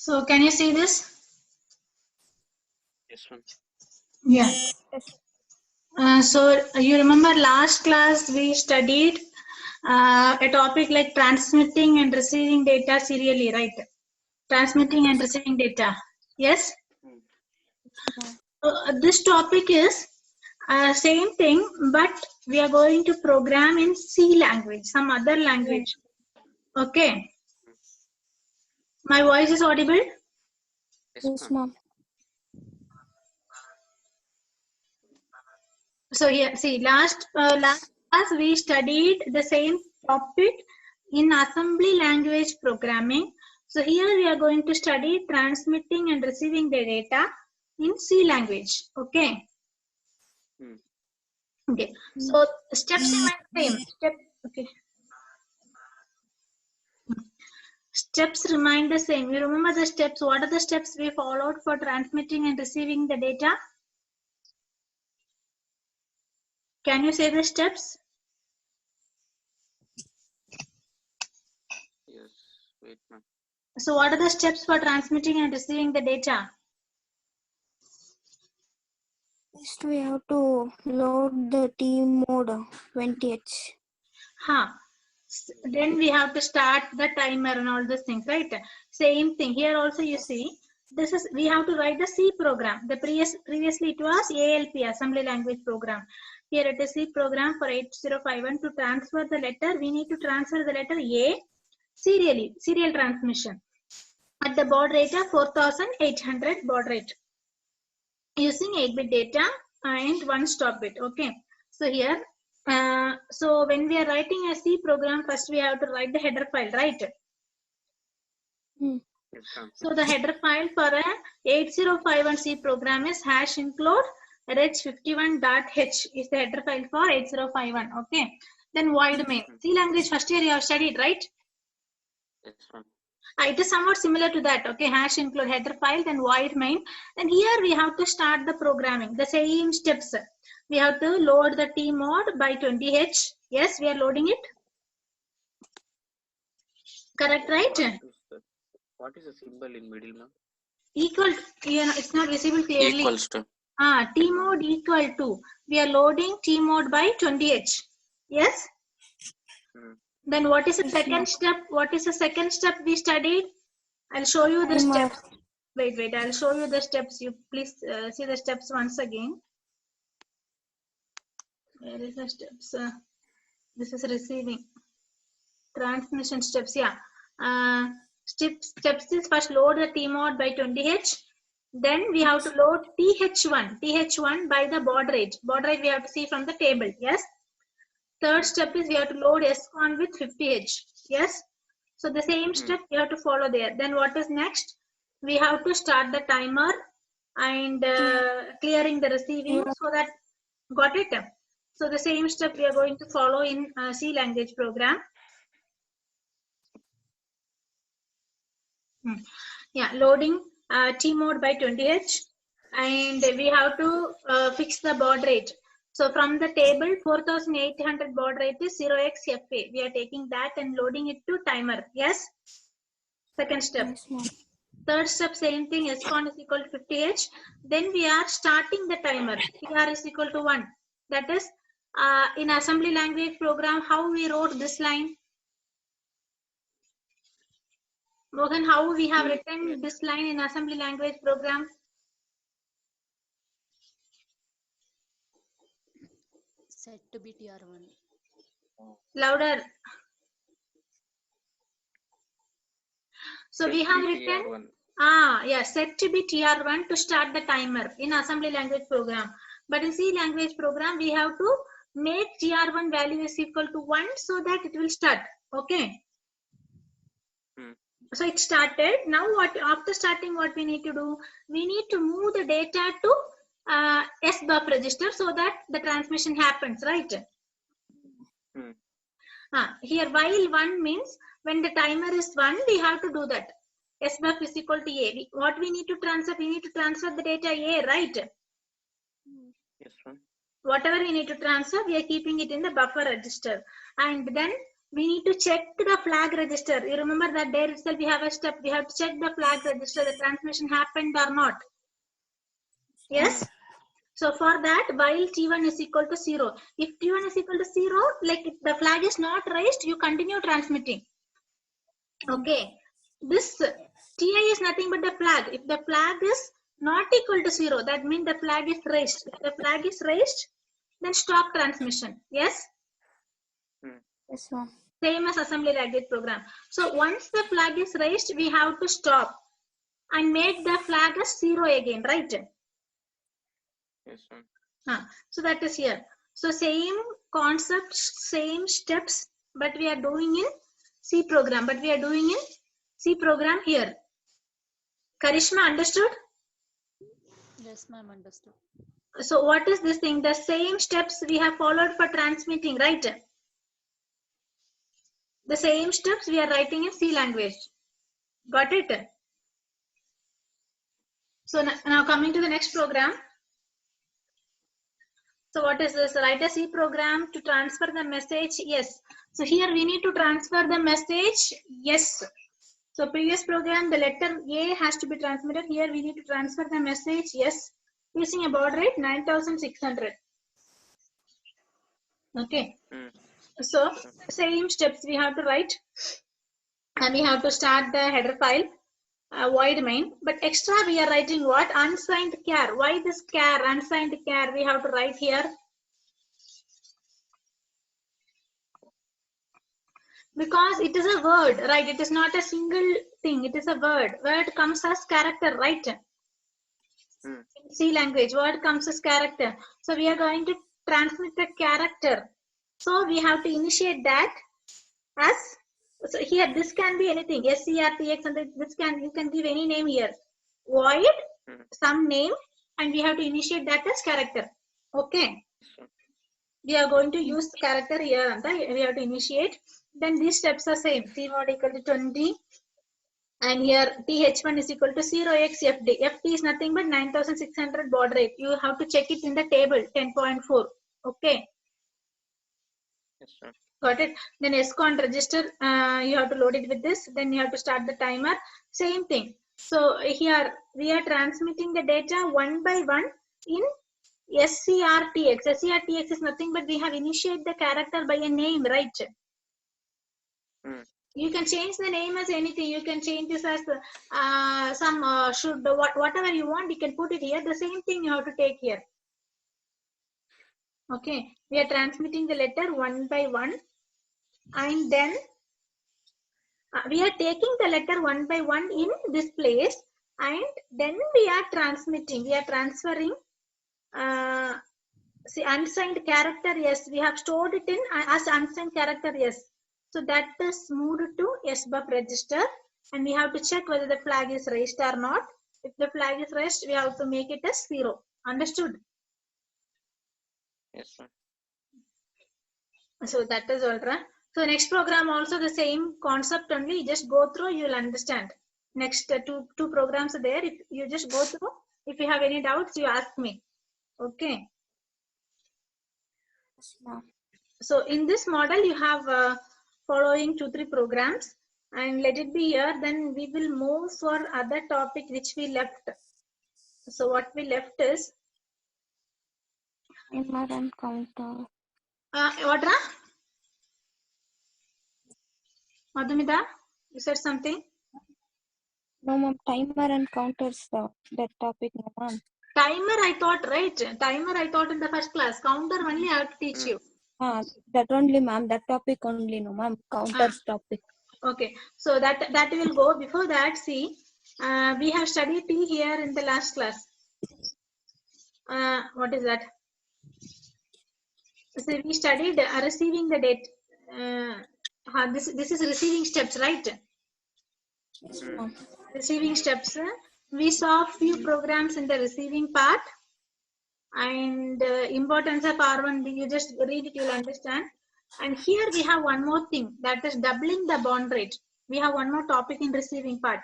So can you see this? Yes, ma'am. Yeah. So you remember last class we studied a topic like transmitting and receiving data serially, right? Transmitting and receiving data. Yes. This topic is same thing, but we are going to program in C language, some other language. Okay. My voice is audible? Yes, ma'am. So here, see, last class we studied the same topic in assembly language programming. So here we are going to study transmitting and receiving the data in C language. Okay. Okay. So steps remain same. Steps remain the same. You remember the steps? What are the steps we followed for transmitting and receiving the data? Can you say the steps? Yes, wait, ma'am. So what are the steps for transmitting and receiving the data? First, we have to load the T mode 20H. Then we have to start the timer and all these things, right? Same thing here also. You see, this is we have to write the C program. The previously it was ALP, assembly language program. Here it is C program for 8051. To transfer the letter, we need to transfer the letter A serially, serial transmission at the baud rate of 4800 baud rate using 8-bit data and 1 stop bit. Okay, so here so when we are writing a C program, first we have to write the header file, right? Yes, ma'am. So the header file for a 8051 C program is #include reg51.h is the header file for 8051. Okay, then void main. C language first year you have studied, right? Yes, ma'am. It is somewhat similar to that. Okay, #include header file, then void main. Then here we have to start the programming. The same steps. We have to load the T mode by 20H. Yes, we are loading it. Correct, right? What is the symbol in middle, ma'am? Equal. It's not visible clearly. Equals to. T mode equal to. We are loading T mode by 20H. Yes. Then what is the second step? What is the second step we studied? I'll show you the steps. Wait. I'll show you the steps. You please see the steps once again. Where is the steps? This is receiving. Transmission steps. Yeah. Steps is first load the T mode by 20H. Then we have to load TH1 by the baud rate. Baud rate we have to see from the table. Yes. Third step is we have to load SCON with 50H. Yes. So the same step we have to follow there. Then what is next? We have to start the timer and clearing the receiving so that got it. So the same step we are going to follow in C language program. Yeah, loading T mode by 20H, and we have to fix the baud rate. So from the table 4800 baud rate is 0xFA. We are taking that and loading it to timer. Yes. Second step. Third step, same thing. SCON is equal to 50H. Then we are starting the timer. TR is equal to 1. That is in assembly language program. How we wrote this line? Mohan, how we have written this line in assembly language program? Set to be TR1. Louder. So we have written set to be TR1 to start the timer in assembly language program. But in C language program, we have to make TR1 value is equal to 1 so that it will start. Okay. So it started. Now what after starting, what we need to do? We need to move the data to SBUF register so that the transmission happens, right? Here while 1 means when the timer is 1, we have to do that. SBUF is equal to A. What we need to transfer? We need to transfer the data A, right? Yes, ma'am. Whatever we need to transfer, we are keeping it in the buffer register. And then we need to check the flag register. You remember that there itself we have a step. We have to check the flag register, the transmission happened or not. Yes. So for that, while T1 is equal to 0, if T1 is equal to 0, like if the flag is not raised, you continue transmitting. Okay. This Ti is nothing but the flag. If the flag is not equal to 0, that means the flag is raised. If the flag is raised, then stop transmission. Yes. Yes, ma'am. Same as assembly language program. So once the flag is raised, we have to stop and make the flag as 0 again, right? Yes, ma'am. So that is here. So same concept, same steps, but we are doing in C program. Here. Karishma, understood? Yes, ma'am, understood. So what is this thing? The same steps we have followed for transmitting, right? The same steps we are writing in C language. Got it? So now coming to the next program. So what is this? Write a C program to transfer the message. Yes. So here we need to transfer the message. Yes. So previous program, the letter A has to be transmitted. Here we need to transfer the message. Yes. Using a baud rate 9600. Okay. So same steps we have to write. And we have to start the header file. Void main, but extra we are writing what? Unsigned char. Why this char? Unsigned char we have to write here. Because it is a word, right? It is not a single thing. It is a word. Word comes as character, right? In C language, word comes as character. So we are going to transmit the character. So we have to initiate that as. So here, this can be anything. SCRTX, and this you can give any name here. Void, some name, and we have to initiate that as character. Okay. We are going to use the character here, and we have to initiate. Then these steps are same. C mod equal to 20, and here TH1 is equal to 0xFD. FD is nothing but 9600 baud rate. You have to check it in the table 10.4. Okay. Yes, sir. Got it. Then SCON register, you have to load it with this. Then you have to start the timer. Same thing. So here we are transmitting the data one by one in SCRTX. SCRTX is nothing but we have initiated the character by a name, right? You can change the name as anything. You can change this as whatever you want. You can put it here. The same thing you have to take here. Okay. We are transmitting the letter one by one. And then we are taking the letter one by one in this place, and then we are transmitting. We are transferring see unsigned character. Yes, we have stored it in as unsigned character. Yes, so that is moved to SBUF register, and we have to check whether the flag is raised or not. If the flag is raised, we have to make it as 0. Understood? Yes, sir. So that is all right. So next program also the same concept only. Just go through, you will understand. Next two programs are there. If you just go through, if you have any doubts, you ask me. Okay. So in this model, you have following 2-3 programs, and let it be here. Then we will move for other topic which we left. So what we left is Timer and counter. what? Madhumita, you said something? No, ma'am. Timer and counters that topic, no, ma'am. Timer, I thought, right? Timer, I thought in the first class. Counter only I have to teach you. That only, ma'am. That topic only, no, ma'am. Counters topic. Okay. So that will go. Before that, see, we have studied T here in the last class. What is that? So we studied receiving the date. This is receiving steps, right? Yes, ma'am. Receiving steps. We saw few programs in the receiving part, and importance of R1. You just read it, you'll understand. And here we have one more thing, that is doubling the baud rate. We have one more topic in receiving part.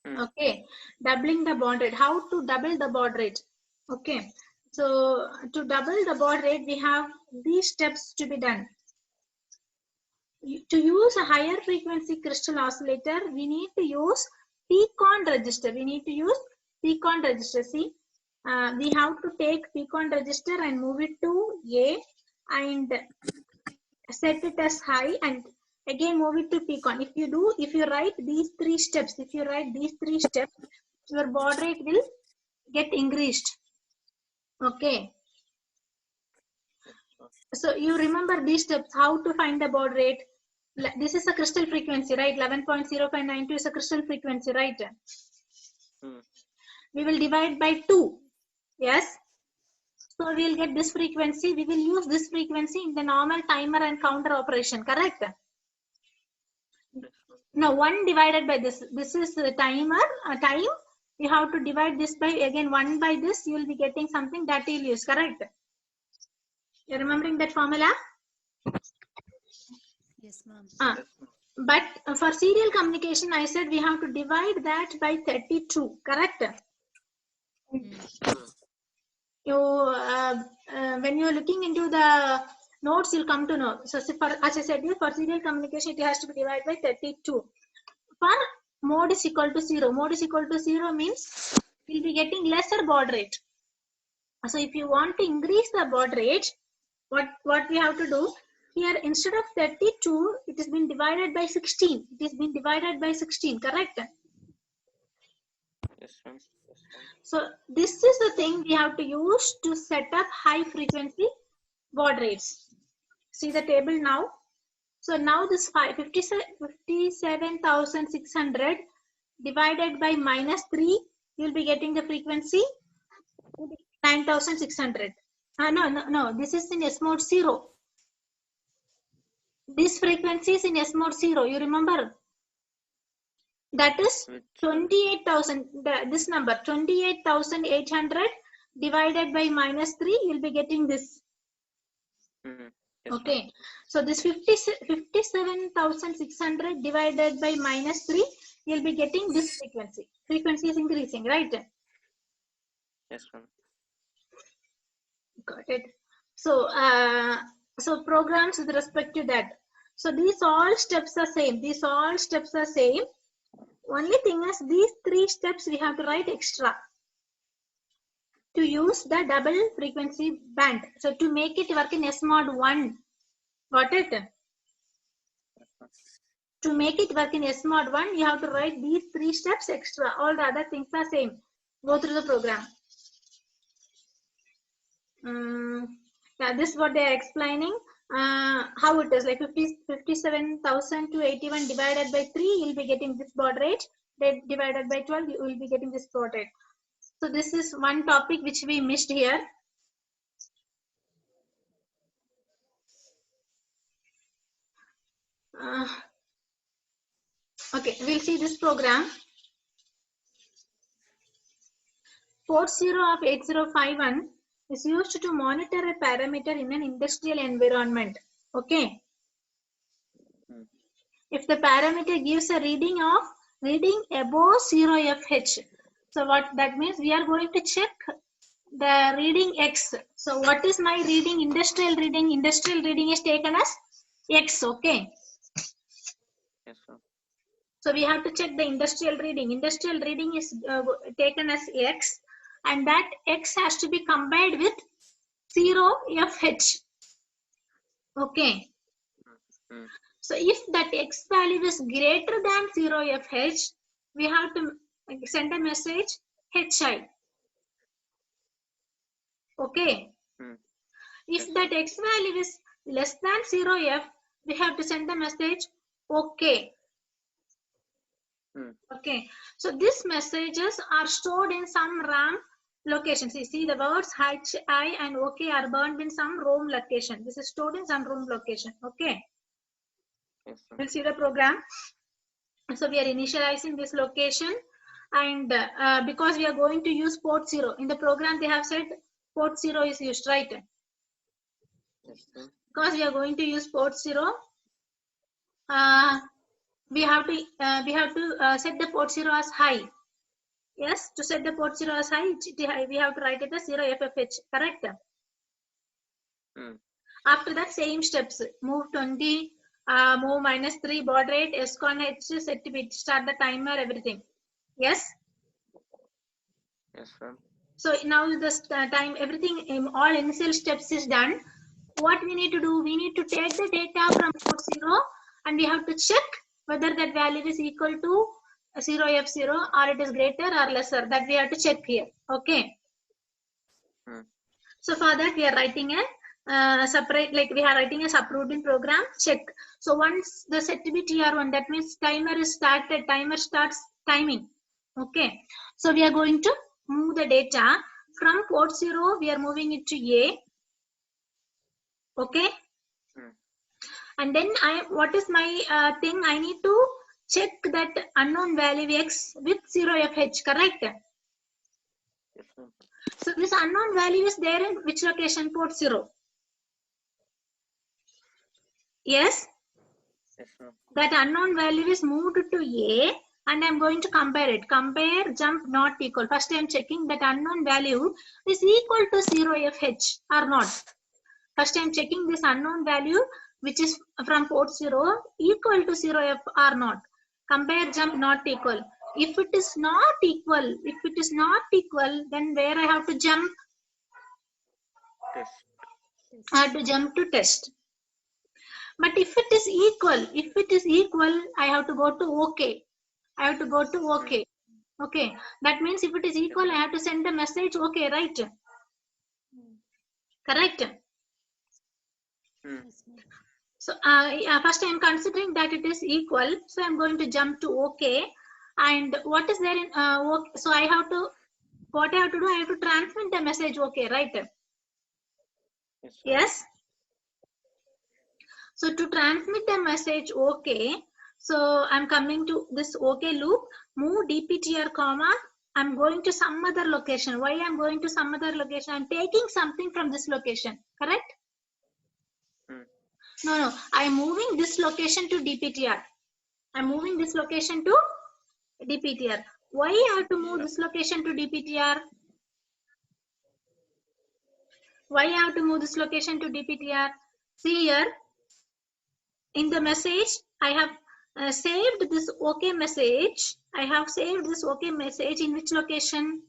Okay, doubling the baud rate. How to double the baud rate? Okay, so to double the baud rate, we have these steps to be done. To use a higher frequency crystal oscillator, we need to use P-con register. We need to use P-con register. See, we have to take P-con register and move it to A and set it as high, and again move it to P-con. If you write these three steps, your baud rate will get increased. Okay. So you remember these steps, how to find the baud rate. This is a crystal frequency, right? 11.0592 is a crystal frequency, right? We will divide by 2. Yes. So we will get this frequency. We will use this frequency in the normal timer and counter operation, correct? Now 1 divided by this. This is the timer, time. You have to divide this by, again 1 by this. You will be getting something that you will use, correct? You're remembering that formula? Yes, ma'am. But for serial communication, I said we have to divide that by 32, correct? When you're looking into the notes, you'll come to know. So as I said, for serial communication, it has to be divided by 32. For mode is equal to 0. Mode is equal to 0 means we'll be getting lesser baud rate. So if you want to increase the baud rate, what we have to do here, instead of 32, it has been divided by 16. It has been divided by 16, correct? Yes, ma'am. So this is the thing we have to use to set up high frequency baud rates. See the table now. So now this 57,600 divided by -3, you'll be getting the frequency 9,600. No, this is in S mode 0. This frequency is in S mode 0. You remember? That is 28,000. This number 28,800 divided by -3. You'll be getting this. Yes, okay. So this 57,600 divided by -3. You'll be getting this frequency. Frequency is increasing, right? Yes, ma'am. Got it. So, so programs with respect to that. So these all steps are same. These all steps are same. Only thing is these 3 steps we have to write extra to use the double frequency band. So to make it work in S mod 1, got it? To make it work in S mod 1, you have to write these 3 steps extra. All the other things are same. Go through the program. Yeah, this is what they are explaining. How it is like 57,000 to 81 divided by 3, you'll be getting this baud rate. Then divided by 12, you will be getting this baud rate. So this is one topic which we missed here. Okay, we'll see this program. Port 0 of 8051 is used to monitor a parameter in an industrial environment. Okay. If the parameter gives a reading above 0fh. So what that means, we are going to check the reading X. So what is my reading? Industrial reading. Industrial reading is taken as X. Okay. Yes, sir. So we have to check the industrial reading. Industrial reading is taken as X, and that X has to be combined with 0fh. Okay. So if that X value is greater than 0fh, we have to send a message HI. Okay. If that X value is less than 0f, we have to send the message OK. Okay. So these messages are stored in some RAM locations. You see the words HI and OK are burned in some ROM location. This is stored in some ROM location. Okay. Yes, sir. We'll see the program. So we are initializing this location, and because we are going to use port 0 in the program, they have said port 0 is used, right? Yes, sir. Because we are going to use port 0, we have to set the port 0 as high. Yes, to set the port 0 as high, we have to write it as 0FFH, correct? After that, same steps, move 20 move -3 baud rate, SCON H set to bit, start the timer, everything. Yes. Yes, ma'am. So now this time, everything, all initial steps is done. What we need to do, we need to take the data from port 0 and we have to check whether that value is equal to 0F0 or it is greater or lesser. That we have to check here. Okay. So for that we are writing a separate, like we are writing a subroutine program check. So once the set to be TR1, that means timer is started, timer starts timing. Okay. So we are going to move the data from port 0, we are moving it to A. Okay. And then what is my thing? I need to check that unknown value X with 0FH, correct? Yes, ma'am. So this unknown value is there in which location? Port 0. Yes. Yes, ma'am. That unknown value is moved to A and I'm going to compare it. Compare jump not equal. First I am checking that unknown value is equal to 0FH or not. First I am checking this unknown value which is from port 0 equal to 0F or not. Compare jump not equal. If it is not equal, then where I have to jump? Test. I have to jump to test. But if it is equal, I have to go to OK. I have to go to OK. Okay. That means if it is equal, I have to send a message OK, right? Correct? So first I am considering that it is equal. So I am going to jump to OK. And what is there in OK? So what I have to do, I have to transmit the message OK, right? Yes. So to transmit the message OK, so I'm coming to this OK loop, move DPTR comma, I'm going to some other location. Why I'm going to some other location? I'm taking something from this location, correct? No, I'm moving this location to DPTR. I'm moving this location to DPTR. Why I have to move this location to DPTR? Why I have to move this location to DPTR? See here, in the message, I have saved this OK message. I have saved this OK message in which location?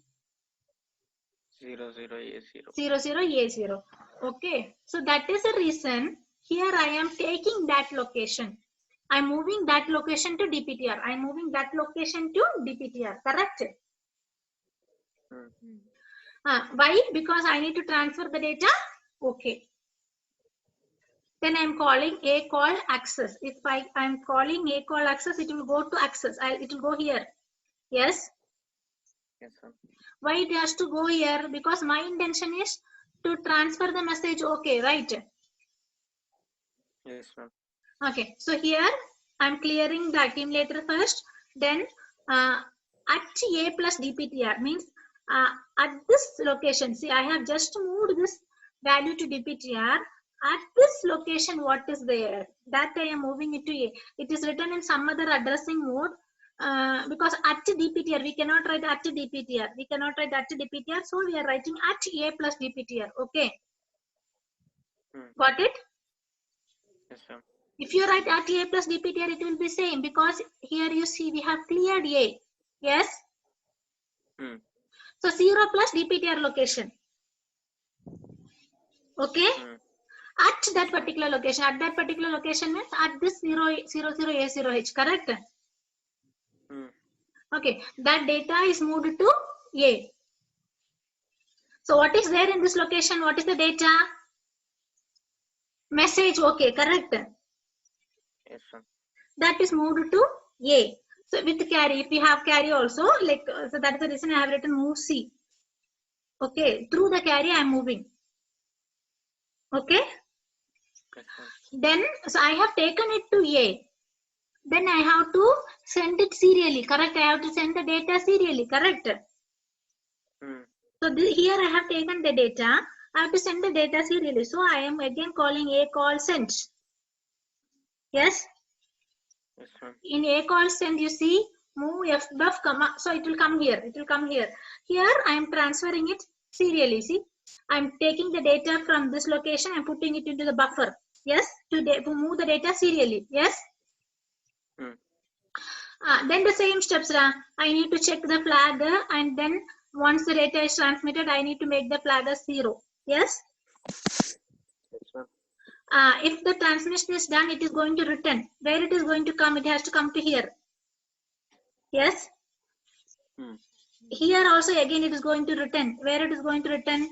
00A0. 00A0. Okay. So that is the reason here I am taking that location. I'm moving that location to DPTR. I'm moving that location to DPTR. Correct? Why? Because I need to transfer the data. Okay. Then I'm calling a call access. If I'm calling a call access, it will go to access. It will go here. Yes. Yes, sir. Why it has to go here? Because my intention is to transfer the message. Okay, right? Yes, ma'am. Okay. So here I'm clearing the accumulator first. Then at A plus DPTR means at this location. See, I have just moved this value to DPTR. At this location, what is there? That I am moving it to A. It is written in some other addressing mode. Because at DPTR, we cannot write at DPTR. We cannot write at DPTR. So we are writing at A plus DPTR. Okay. Got it? Yes, ma'am. If you write at A plus DPTR, it will be same because here you see we have cleared A. Yes? So 0 plus DPTR location. Okay? At that particular location. At that particular location means at this 00A0H. Correct? Okay. That data is moved to A. So what is there in this location? What is the data? Message. Okay. Correct? Yes, sir. That is moved to A. So with carry, if we have carry also, like, so that is the reason I have written move C. Okay. Through the carry, I am moving. Okay. Then, so I have taken it to A. Then I have to send it serially. Correct. I have to send the data serially. Correct. So here I have taken the data. I have to send the data serially. So I am again calling a call send. Yes. Yes, ma'am. In a call send, you see move fbuff comma. So it will come here. It will come here. Here I am transferring it serially. See, I am taking the data from this location and putting it into the buffer. Yes, to move the data serially. Yes. Hmm. Then the same steps. I need to check the flag, and then once the data is transmitted, I need to make the flag as 0. Yes. Yes, ma'am. If the transmission is done, it is going to return. Where it is going to come? It has to come to here. Yes. Hmm. Here also again it is going to return. Where it is going to return?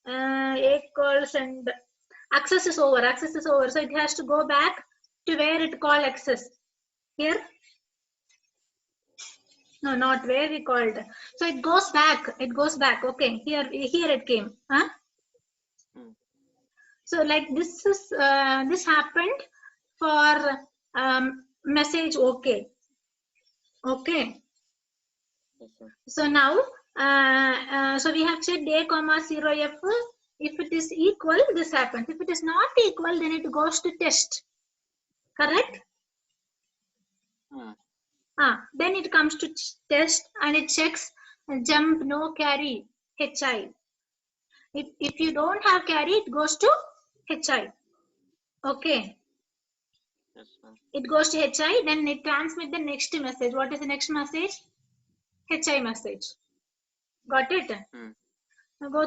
A calls and access is over. Access is over. So it has to go back to where it called access. Here. No, not where we called. So it goes back. It goes back. Okay. Here it came. Huh? Hmm. So like this is this happened for message okay. Okay. Yes, ma'am. So now so we have checked a comma 0f. If it is equal, this happens. If it is not equal, then it goes to test. Correct? Hmm. Then it comes to test and it checks jump, no carry, HI. If you don't have carry, it goes to HI. Okay. Yes, ma'am. It goes to HI, then it transmits the next message. What is the next message? HI message. Got it? Hmm. Now go